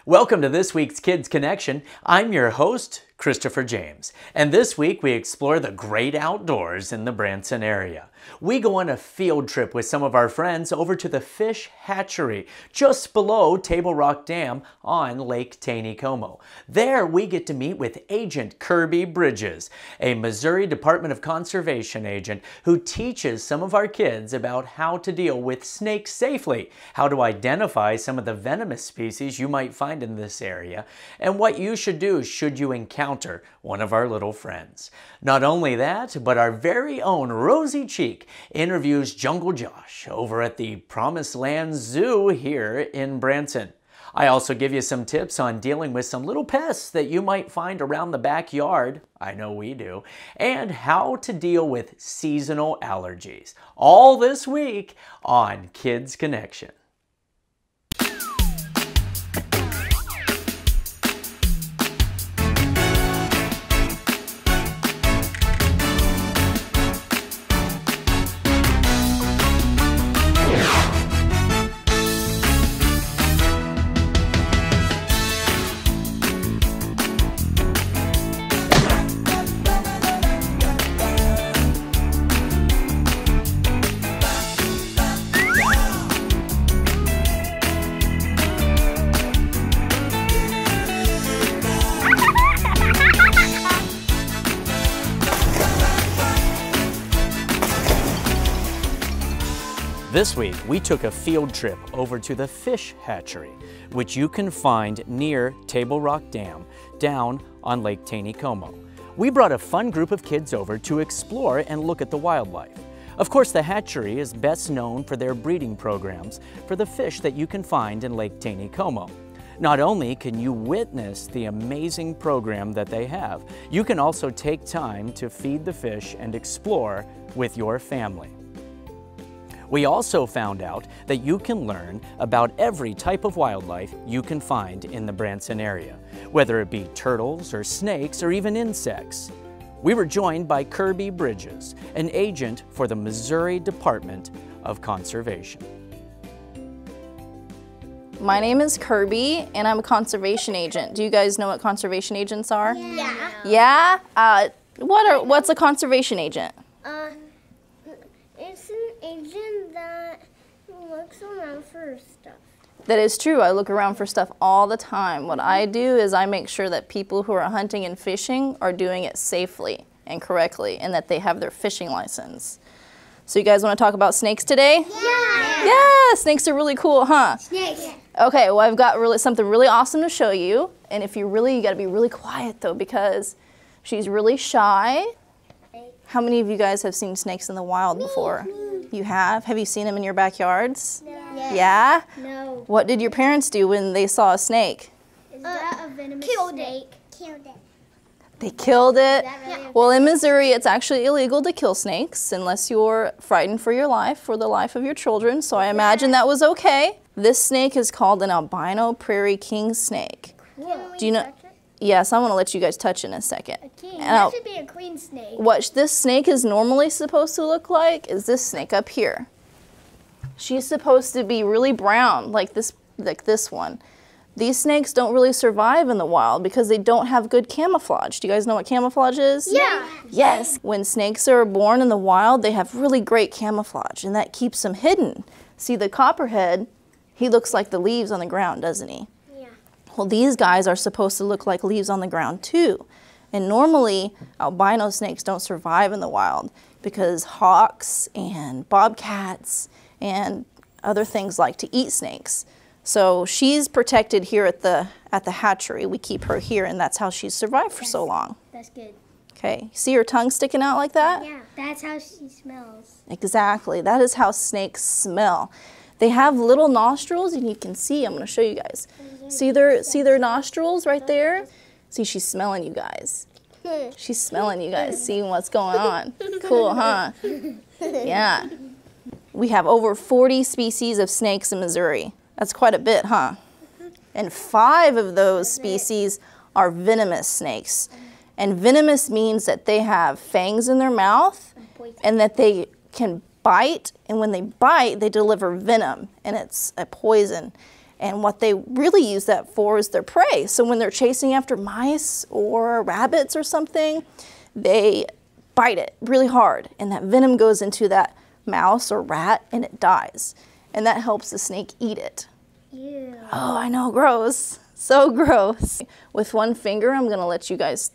Welcome to this week's Kids Connection. I'm your host, Christopher James, and this week we explore the great outdoors in the Branson area. We go on a field trip with some of our friends over to the fish hatchery just below Table Rock Dam on Lake Taneycomo. There we get to meet with Agent Kearby Bridges, a Missouri Department of Conservation agent who teaches some of our kids about how to deal with snakes safely, how to identify some of the venomous species you might find in this area, and what you should do should you encounter one of our little friends. Not only that, but our very own Rosie Cheek interviews Jungle Josh over at the Promised Land Zoo here in Branson. I also give you some tips on dealing with some little pests that you might find around the backyard, I know we do, and how to deal with seasonal allergies. All this week on Kids Connection. This week, we took a field trip over to the fish hatchery, which you can find near Table Rock Dam, down on Lake Taneycomo. We brought a fun group of kids over to explore and look at the wildlife. Of course, the hatchery is best known for their breeding programs for the fish that you can find in Lake Taneycomo. Not only can you witness the amazing program that they have, you can also take time to feed the fish and explore with your family. We also found out that you can learn about every type of wildlife you can find in the Branson area, whether it be turtles or snakes or even insects. We were joined by Kearby Bridges, an agent for the Missouri Department of Conservation. My name is Kearby and I'm a conservation agent. Do you guys know what conservation agents are? Yeah. Yeah? What's a conservation agent? It's an agent that looks around for stuff. That is true. I look around for stuff all the time. What I do is I make sure that people who are hunting and fishing are doing it safely and correctly and that they have their fishing license. So you guys want to talk about snakes today? Yeah. Yeah, snakes are really cool, huh? Snakes. Okay, well I've got something really awesome to show you. And if you got to be really quiet though because she's really shy. How many of you guys have seen snakes in the wild before? You have? Have you seen them in your backyards? No. Yeah? No. What did your parents do when they saw a snake? Is that a venomous snake? Killed it. They killed it? Really Well, in Missouri, it's actually illegal to kill snakes unless you're frightened for your life or the life of your children, so I imagine that was okay. This snake is called an albino prairie king snake. Do you know? Yes, I'm going to let you guys touch in a second. And that should be a queen snake. What this snake is normally supposed to look like is this snake up here. She's supposed to be really brown, like this one. These snakes don't really survive in the wild because they don't have good camouflage. Do you guys know what camouflage is? Yeah. Yes. When snakes are born in the wild, they have really great camouflage, and that keeps them hidden. See, the copperhead, he looks like the leaves on the ground, doesn't he? Well, these guys are supposed to look like leaves on the ground too. And normally, albino snakes don't survive in the wild because hawks and bobcats and other things like to eat snakes. So she's protected here at the hatchery. We keep her here and that's how she's survived for so long. That's good. Okay, see her tongue sticking out like that? Yeah, that's how she smells. Exactly, that is how snakes smell. They have little nostrils and you can see, I'm going to show you guys. See their nostrils right there? See, she's smelling you guys. She's smelling you guys, seeing what's going on. Cool, huh? Yeah. We have over 40 species of snakes in Missouri. That's quite a bit, huh? And 5 of those species are venomous snakes. And venomous means that they have fangs in their mouth and that they can bite, and when they bite, they deliver venom, and it's a poison. And what they really use that for is their prey. So when they're chasing after mice or rabbits or something, they bite it really hard, and that venom goes into that mouse or rat and it dies. And that helps the snake eat it. Yeah. Oh, I know, gross. So gross. With one finger, I'm gonna let you guys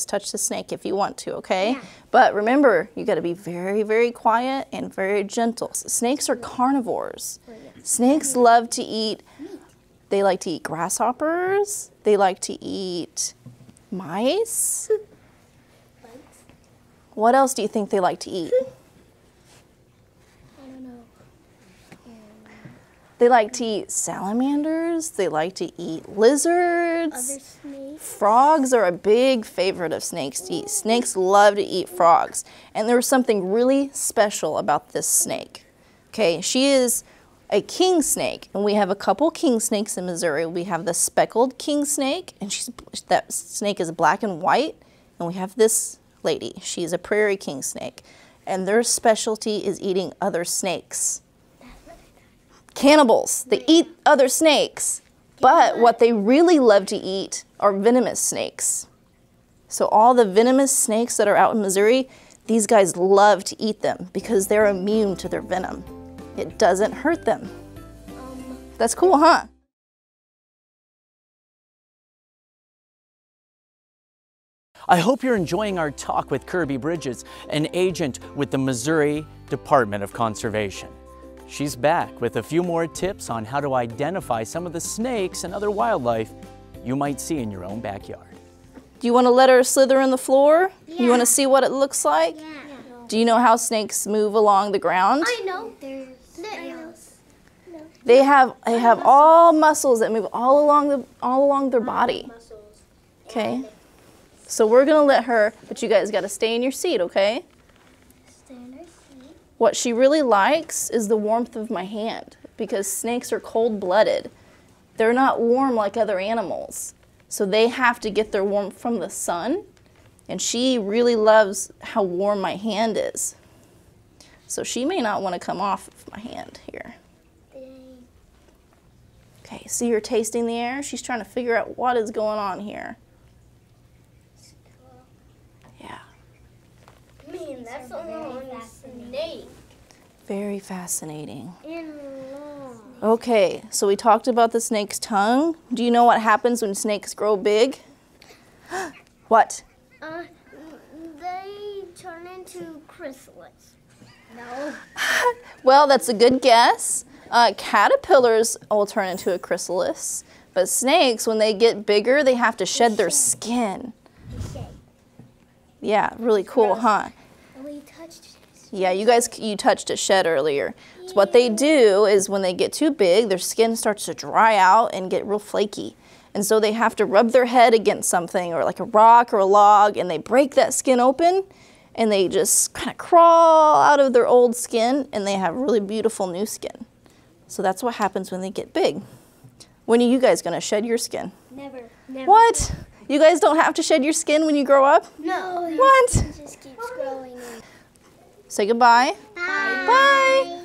touch the snake if you want to, okay? Yeah. But remember, you gotta be very, very quiet and very gentle. Snakes are carnivores. Snakes love to eat, they like to eat grasshoppers, they like to eat mice. What else do you think they like to eat? I don't know. They like to eat salamanders, they like to eat lizards. Other snakes. Frogs are a big favorite of snakes to eat. Snakes love to eat frogs. And there's something really special about this snake. Okay, she is a king snake, and we have a couple king snakes in Missouri. We have the speckled king snake, and that snake is black and white. And we have this lady. She's a prairie king snake, and their specialty is eating other snakes. Cannibals. They eat other snakes, but what they really love to eat are venomous snakes. So all the venomous snakes that are out in Missouri, these guys love to eat them because they're immune to their venom. It doesn't hurt them. That's cool, huh? I hope you're enjoying our talk with Kearby Bridges, an agent with the Missouri Department of Conservation. She's back with a few more tips on how to identify some of the snakes and other wildlife you might see in your own backyard. Do you want to let her slither in the floor? Yeah. You want to see what it looks like? Yeah. Do you know how snakes move along the ground? I know. There's nails. They have all muscles that move all along their body. Okay. So we're gonna let her, but you guys gotta stay in your seat, okay? Stay in her seat. What she really likes is the warmth of my hand because snakes are cold-blooded. They're not warm like other animals. So they have to get their warmth from the sun, and she really loves how warm my hand is. So she may not want to come off of my hand here. Okay, see her tasting the air? She's trying to figure out what is going on here. Yeah. Man, that's a long snake. Very fascinating. And long. Okay, so we talked about the snake's tongue. Do you know what happens when snakes grow big? What? They turn into chrysalids. No. Well, that's a good guess. Caterpillars will turn into a chrysalis, but snakes, when they get bigger, they have to shed their skin. Yeah, really cool, huh? We touched it. Yeah, you touched a shed earlier. So what they do is when they get too big, their skin starts to dry out and get real flaky. And so they have to rub their head against something or like a rock or a log, and they break that skin open, and they just kind of crawl out of their old skin, and they have really beautiful new skin. So that's what happens when they get big. When are you guys going to shed your skin? Never. What? You guys don't have to shed your skin when you grow up? No. What? It just keeps growing. Say goodbye. Bye. Bye.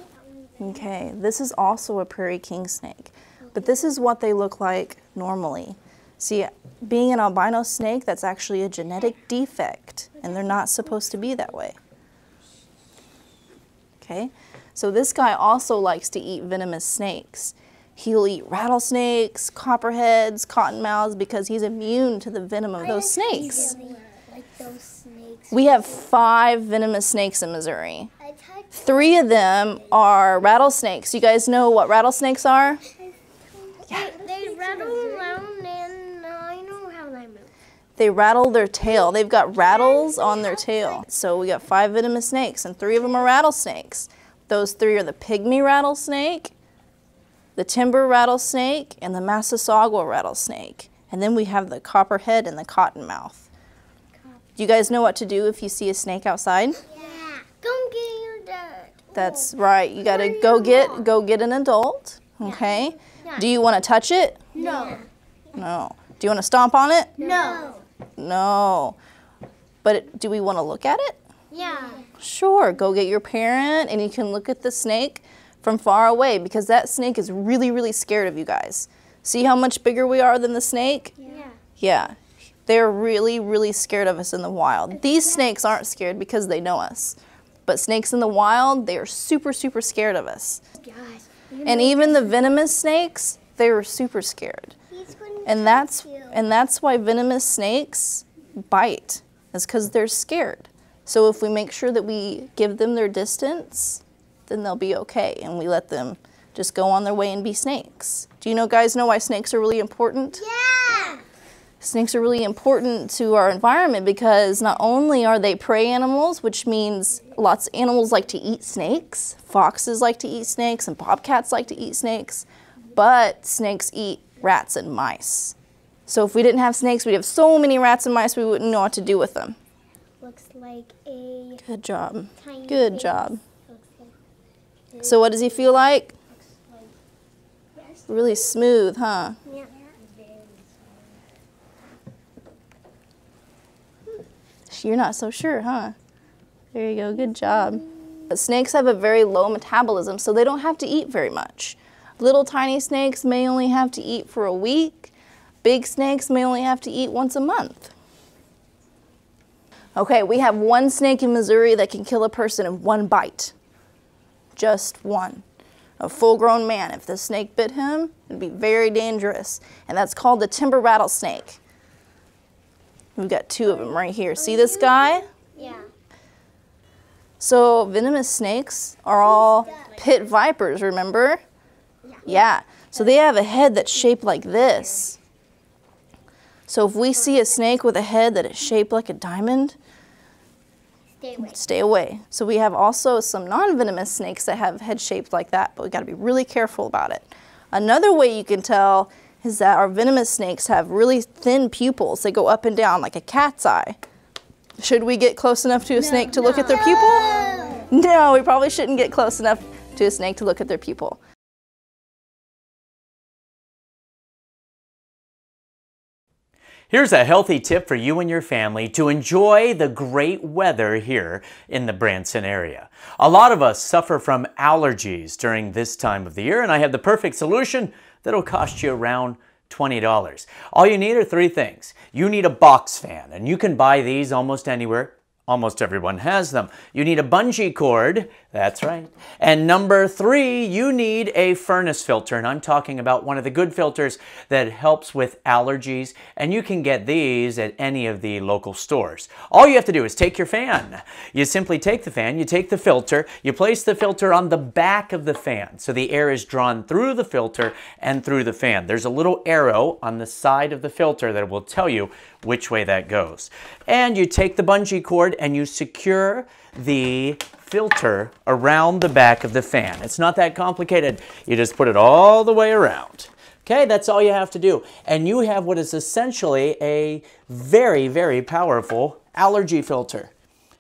Okay, this is also a prairie king snake, but this is what they look like normally. See, being an albino snake, that's actually a genetic defect, and they're not supposed to be that way. Okay, so this guy also likes to eat venomous snakes. He'll eat rattlesnakes, copperheads, cottonmouths, because he's immune to the venom of those snakes. Like those snakes. We have 5 venomous snakes in Missouri. 3 of them are rattlesnakes. You guys know what rattlesnakes are? Yeah. They rattle around, and I know how they move. They rattle their tail. They've got rattles on their tail. So we got 5 venomous snakes, and 3 of them are rattlesnakes. Those 3 are the pygmy rattlesnake, the timber rattlesnake, and the Massasauga rattlesnake. And then we have the copperhead and the cottonmouth. Do you guys know what to do if you see a snake outside? Yeah. Go get your dad. That's right. You gotta go get an adult. Okay. Yeah. Do you want to touch it? No. No. Do you want to stomp on it? No. No. But do we want to look at it? Yeah. Sure. Go get your parent and you can look at the snake from far away because that snake is really, really scared of you guys. See how much bigger we are than the snake? Yeah. Yeah. They're really, really scared of us in the wild. These snakes aren't scared because they know us. But snakes in the wild, they are super, super scared of us. Gosh. And even the venomous snakes, they were super scared. And that's why venomous snakes bite. It's because they're scared. So if we make sure that we give them their distance, then they'll be okay. And we let them just go on their way and be snakes. Do you guys know why snakes are really important? Yeah. Snakes are really important to our environment because not only are they prey animals, which means lots of animals like to eat snakes, foxes like to eat snakes, and bobcats like to eat snakes, but snakes eat rats and mice. So if we didn't have snakes, we'd have so many rats and mice we wouldn't know what to do with them. Looks like a Good job. tiny Good face. job. Looks like So what does he feel like? yes. Really smooth, huh? Yeah. You're not so sure, huh? There you go, good job. But snakes have a very low metabolism, so they don't have to eat very much. Little tiny snakes may only have to eat for a week. Big snakes may only have to eat once a month. Okay, we have one snake in Missouri that can kill a person in one bite. Just one. A full-grown man. If the snake bit him, it'd be very dangerous. And that's called the timber rattlesnake. We've got two of them right here. See this guy? Yeah. So venomous snakes are all pit vipers, remember? Yeah. So they have a head that's shaped like this. So if we see a snake with a head that is shaped like a diamond, Stay away. stay away. So we have also some non-venomous snakes that have heads shaped like that, but we got to be really careful about it. Another way you can tell is that our venomous snakes have really thin pupils. They go up and down like a cat's eye. Should we get close enough to a snake to look at their pupil? No, we probably shouldn't get close enough to a snake to look at their pupil. Here's a healthy tip for you and your family to enjoy the great weather here in the Branson area. A lot of us suffer from allergies during this time of the year, and I have the perfect solution that'll cost you around $20. All you need are three things. You need a box fan, and you can buy these almost anywhere. Almost everyone has them. You need a bungee cord, that's right. And number three, you need a furnace filter. And I'm talking about one of the good filters that helps with allergies. And you can get these at any of the local stores. All you have to do is take your fan. You simply take the fan, you take the filter, you place the filter on the back of the fan. So the air is drawn through the filter and through the fan. There's a little arrow on the side of the filter that will tell you which way that goes. And you take the bungee cord and you secure the filter around the back of the fan. It's not that complicated. You just put it all the way around. Okay, that's all you have to do. And you have what is essentially a very, very powerful allergy filter.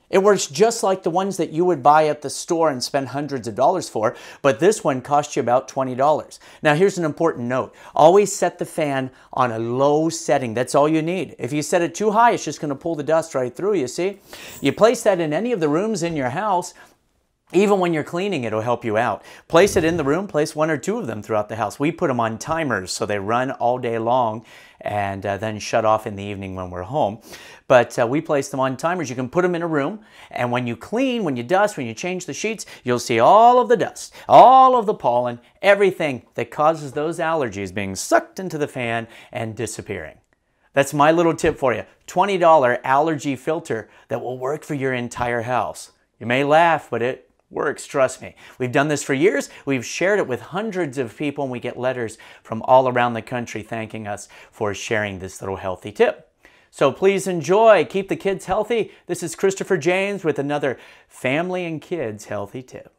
It works just like the ones that you would buy at the store and spend hundreds of dollars for, but this one costs you about $20. Now here's an important note. Always set the fan on a low setting. That's all you need. If you set it too high, it's just going to pull the dust right through, you see? You place that in any of the rooms in your house. Even when you're cleaning, it'll help you out. Place it in the room, place one or two of them throughout the house. We put them on timers so they run all day long and then shut off in the evening when we're home. But we place them on timers. You can put them in a room, and when you clean, when you dust, when you change the sheets, you'll see all of the dust, all of the pollen, everything that causes those allergies being sucked into the fan and disappearing. That's my little tip for you. $20 allergy filter that will work for your entire house. You may laugh, but it works, trust me. We've done this for years. We've shared it with hundreds of people, and we get letters from all around the country thanking us for sharing this little healthy tip. So please enjoy. Keep the kids healthy. This is Christopher James with another family and kids healthy tip.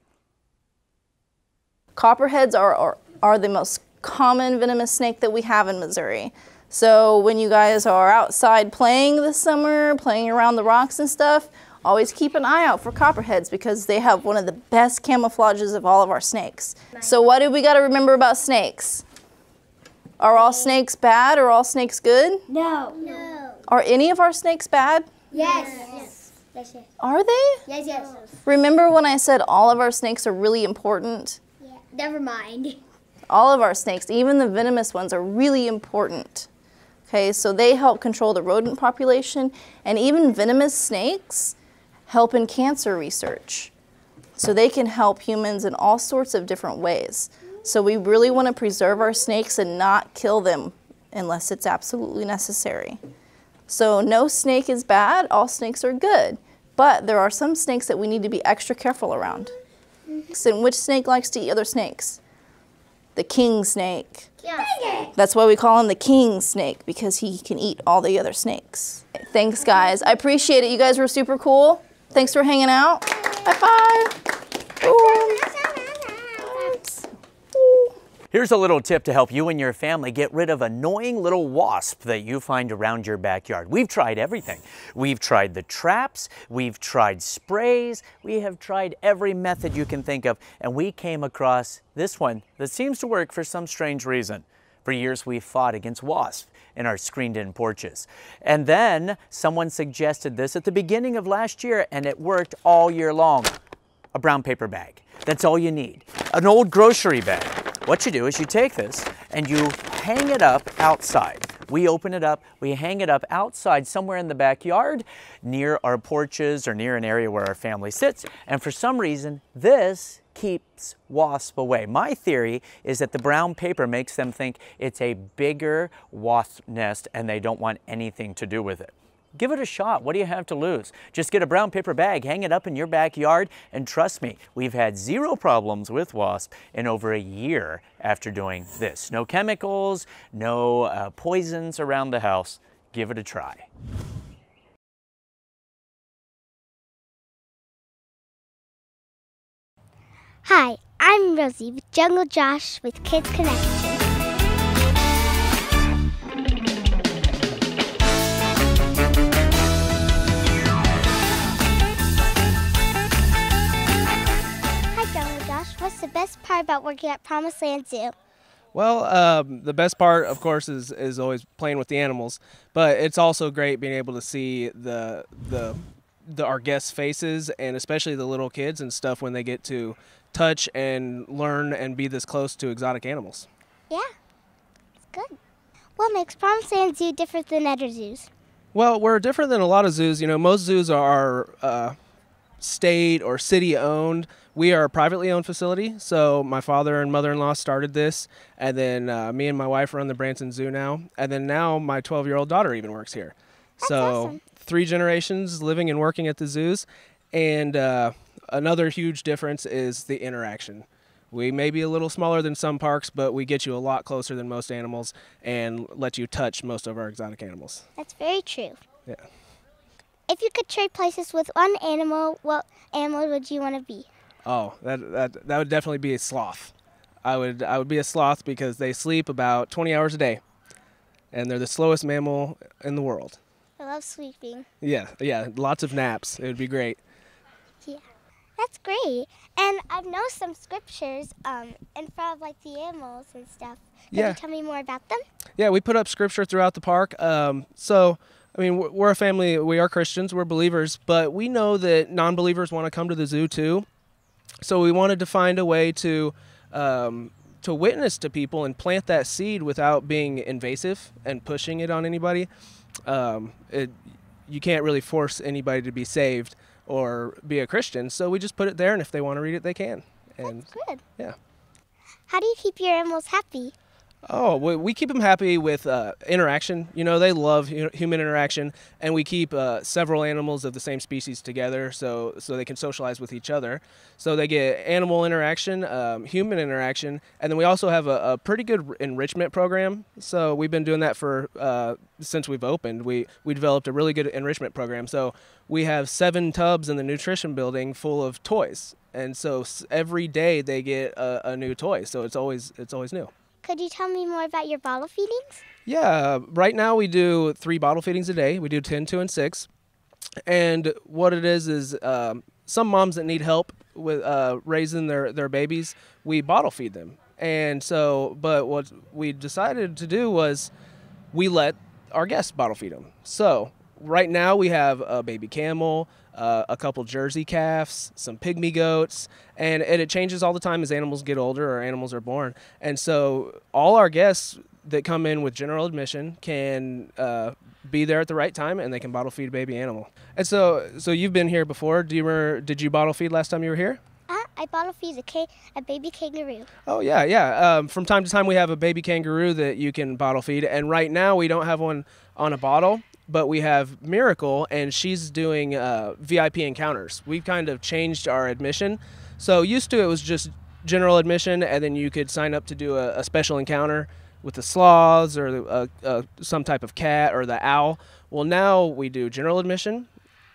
Copperheads are the most common venomous snake that we have in Missouri. So when you guys are outside playing this summer, playing around the rocks and stuff, always keep an eye out for copperheads because they have one of the best camouflages of all of our snakes. So what do we got to remember about snakes? Are all snakes bad or all snakes good? No. No. Are any of our snakes bad? Yes. Yes. Yes. Yes. Are they? Yes. Yes. Remember when I said all of our snakes are really important? Yeah. Never mind. All of our snakes, even the venomous ones, are really important. Okay, so they help control the rodent population, and even venomous snakes help in cancer research. So they can help humans in all sorts of different ways. So we really want to preserve our snakes and not kill them unless it's absolutely necessary. So no snake is bad, all snakes are good. But there are some snakes that we need to be extra careful around. And which snake likes to eat other snakes? The king snake. Yeah. That's why we call him the king snake, because he can eat all the other snakes. Thanks, guys. I appreciate it. You guys were super cool. Thanks for hanging out. High five. Ooh. Here's a little tip to help you and your family get rid of annoying little wasp that you find around your backyard. We've tried everything. We've tried the traps, we've tried sprays, we have tried every method you can think of, and we came across this one that seems to work for some strange reason. For years we've fought against wasps in our screened-in porches. And then someone suggested this at the beginning of last year, and it worked all year long. A brown paper bag. That's all you need. An old grocery bag. What you do is you take this and you hang it up outside. We open it up, we hang it up outside somewhere in the backyard, near our porches or near an area where our family sits. And for some reason, this keeps wasps away. My theory is that the brown paper makes them think it's a bigger wasp nest and they don't want anything to do with it. Give it a shot. What do you have to lose? Just get a brown paper bag, hang it up in your backyard, and trust me, we've had zero problems with wasps in over a year after doing this. No chemicals, no poisons around the house. Give it a try. Hi, I'm Rosie with Jungle Josh with Kids Connection. What's the best part about working at Promised Land Zoo? Well, the best part, of course, is always playing with the animals, but it's also great being able to see our guests' faces, and especially the little kids and stuff when they get to touch and learn and be this close to exotic animals. Yeah, it's good. What makes Promised Land Zoo different than other zoos? Well, we're different than a lot of zoos. You know, most zoos are state or city owned. We are a privately owned facility, so my father and mother-in-law started this, and then me and my wife run the Branson Zoo now, and then now my 12-year-old daughter even works here. That's so awesome. 3 generations living and working at the zoos, and another huge difference is the interaction. We may be a little smaller than some parks, but we get you a lot closer than most animals and let you touch most of our exotic animals. That's very true. Yeah. If you could trade places with one animal, what animal would you want to be? Oh, that would definitely be a sloth. I would be a sloth because they sleep about 20 hours a day, and they're the slowest mammal in the world. I love sleeping. Yeah, lots of naps. It would be great. Yeah, that's great. And I've known some scriptures in front of like the animals and stuff. Could you tell me more about them? Yeah, we put up scripture throughout the park. So, I mean, we're a family. We are Christians. We're believers, but we know that non-believers want to come to the zoo too. So we wanted to find a way to witness to people and plant that seed without being invasive and pushing it on anybody. You can't really force anybody to be saved or be a Christian, so we just put it there, and if they want to read it, they can. And that's good. Yeah. How do you keep your animals happy? Oh, we keep them happy with interaction. You know, they love human interaction, and we keep several animals of the same species together so they can socialize with each other. So they get animal interaction, human interaction, and then we also have a pretty good enrichment program. So we've been doing that for since we've opened. We developed a really good enrichment program. So we have 7 tubs in the nutrition building full of toys, and so every day they get a new toy. So it's always new. Could you tell me more about your bottle feedings? Yeah, right now we do 3 bottle feedings a day. We do 10, 2, and 6. And what it is some moms that need help with raising their babies, we bottle feed them. And so, but what we decided to do was we let our guests bottle feed them. So right now we have a baby camel, a couple Jersey calves, some pygmy goats, and it changes all the time as animals get older or animals are born. And so all our guests that come in with general admission can be there at the right time, and they can bottle feed a baby animal. And so you've been here before. Did you bottle feed last time you were here? I bottle feed a baby kangaroo. Oh, yeah. From time to time, we have a baby kangaroo that you can bottle feed. And right now, we don't have one on a bottle, but we have Miracle, and she's doing VIP encounters. We've kind of changed our admission. So used to, it was just general admission, and then you could sign up to do a special encounter with the sloths or some type of cat or the owl. Well, now we do general admission.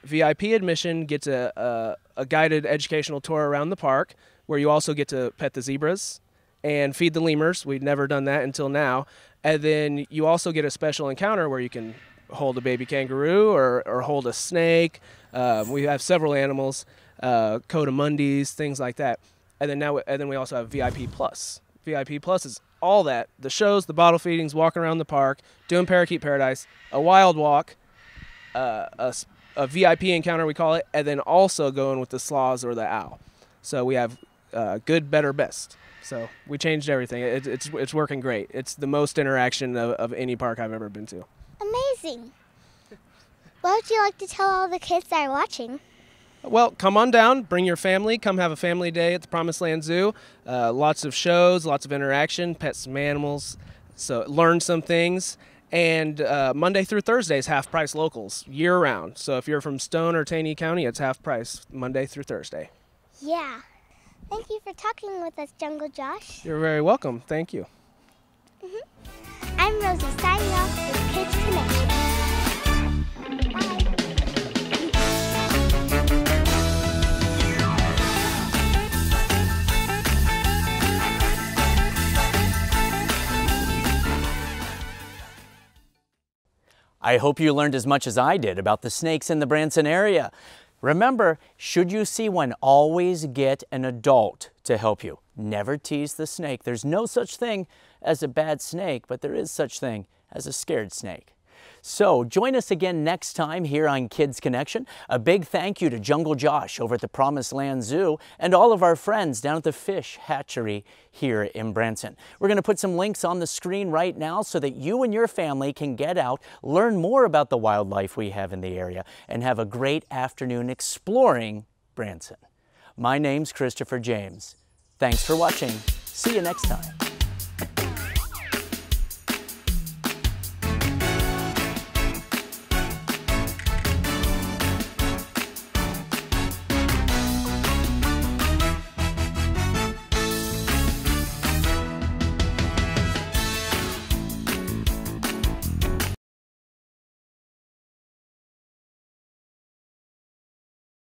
VIP admission gets a guided educational tour around the park, where you also get to pet the zebras and feed the lemurs. We'd never done that until now. And then you also get a special encounter where you can hold a baby kangaroo or hold a snake. We have several animals, coatimundis, things like that. And then we also have VIP Plus. VIP Plus is all that: the shows, the bottle feedings, walking around the park, doing Parakeet Paradise, a wild walk, a VIP encounter, we call it, and then also going with the sloths or the owl. So we have good, better, best. So we changed everything. It's working great. It's the most interaction of any park I've ever been to. Amazing. What would you like to tell all the kids that are watching? Well, come on down, bring your family, come have a family day at the Promised Land Zoo. Lots of shows, lots of interaction, pet some animals, so learn some things. And Monday through Thursday is half price locals, year round. So if you're from Stone or Taney County, it's half price Monday through Thursday. Yeah. Thank you for talking with us, Jungle Josh. You're very welcome. Thank you. I'm Rosie, signing off with Kids Connection. Bye. I hope you learned as much as I did about the snakes in the Branson area. Remember, should you see one, always get an adult to help you. Never tease the snake. There's no such thing as a bad snake, but there is such thing as a scared snake. So join us again next time here on Kids Connection. A big thank you to Jungle Josh over at the Promised Land Zoo and all of our friends down at the Fish Hatchery here in Branson. We're going to put some links on the screen right now so that you and your family can get out, learn more about the wildlife we have in the area, and have a great afternoon exploring Branson. My name's Christopher James. Thanks for watching. See you next time.